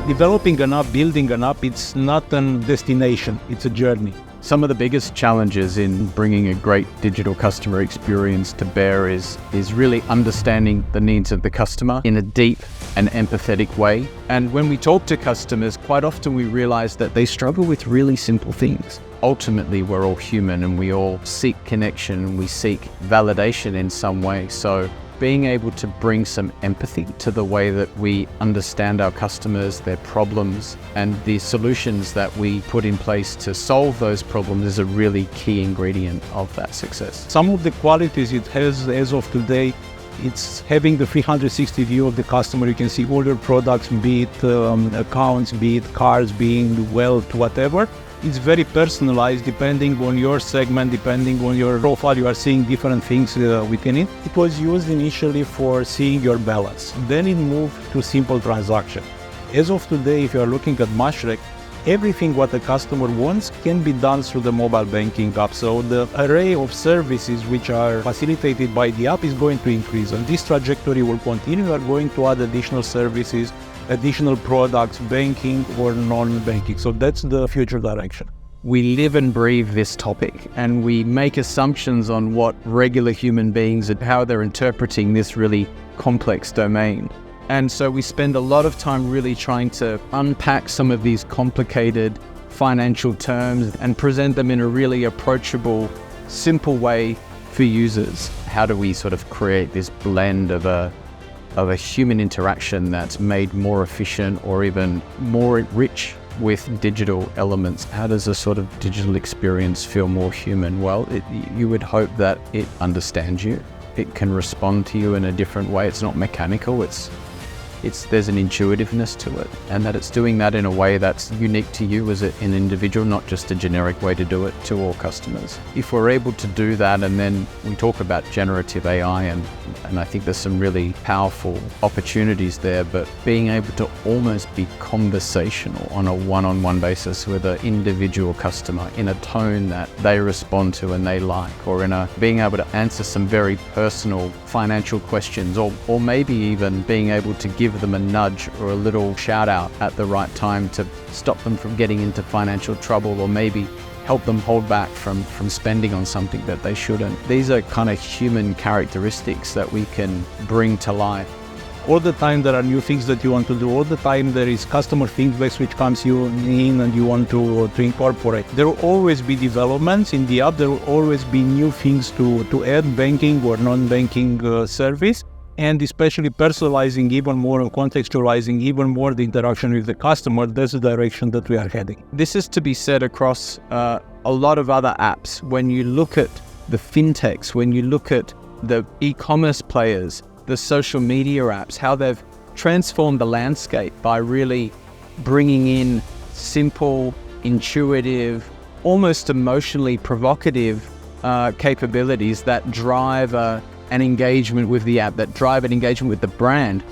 Developing an app, building an app, it's not a destination, it's a journey. Some of the biggest challenges in bringing a great digital customer experience to bear is really understanding the needs of the customer in a deep and empathetic way. And when we talk to customers, quite often we realize that they struggle with really simple things. Ultimately, we're all human and we all seek connection and we seek validation in some way. So being able to bring some empathy to the way that we understand our customers, their problems, and the solutions that we put in place to solve those problems is a really key ingredient of that success. Some of the qualities it has as of today, it's having the 360 view of the customer. You can see all your products, be it accounts, be it cars, being wealth, whatever. It's very personalized depending on your segment, depending on your profile. You are seeing different things within it. It was used initially for seeing your balance. Then it moved to simple transaction. As of today, if you are looking at Mashreq, everything what the customer wants can be done through the mobile banking app. So the array of services which are facilitated by the app is going to increase, and this trajectory will continue. We are going to add additional services, additional products, banking or non-banking. So that's the future direction. We live and breathe this topic and we make assumptions on what regular human beings and how they're interpreting this really complex domain. And so we spend a lot of time really trying to unpack some of these complicated financial terms and present them in a really approachable, simple way for users. How do we sort of create this blend of a human interaction that's made more efficient or even more rich with digital elements? How does a sort of digital experience feel more human? Well, you would hope that it understands you. It can respond to you in a different way. It's not mechanical. There's an intuitiveness to it, and that it's doing that in a way that's unique to you as an individual, not just a generic way to do it to all customers. If we're able to do that, and then we talk about generative AI, and I think there's some really powerful opportunities there, but being able to almost be conversational on a one-on-one basis with an individual customer in a tone that they respond to and they like, or being able to answer some very personal financial questions, or maybe even being able to give them a nudge or a little shout out at the right time to stop them from getting into financial trouble, or maybe help them hold back from spending on something that they shouldn't. These are kind of human characteristics that we can bring to life. All the time there are new things that you want to do. All the time there is customer feedback which comes in and you want to incorporate. There will always be developments in the app. There will always be new things to add, banking or non-banking service. And especially personalizing even more and contextualizing even more the interaction with the customer. That's the direction that we are heading. This is to be said across a lot of other apps. When you look at the fintechs, when you look at the e-commerce players, the social media apps, how they've transformed the landscape by really bringing in simple, intuitive, almost emotionally provocative capabilities that drive an engagement with the app, that drive an engagement with the brand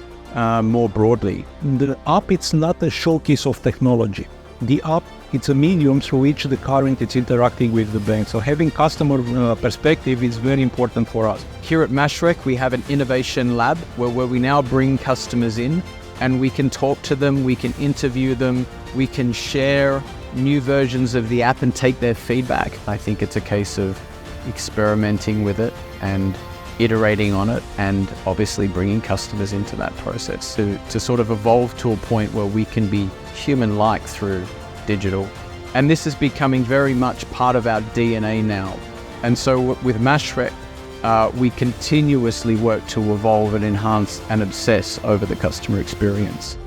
more broadly. The app, it's not a showcase of technology. The app, it's a medium through which the current is interacting with the bank. So having customer perspective is very important for us. Here at Mashreq, we have an innovation lab where we now bring customers in and we can talk to them, we can interview them, we can share new versions of the app and take their feedback. I think it's a case of experimenting with it and iterating on it, and obviously bringing customers into that process to sort of evolve to a point where we can be human-like through digital. And this is becoming very much part of our DNA now. And so with Mashreq, we continuously work to evolve and enhance and obsess over the customer experience.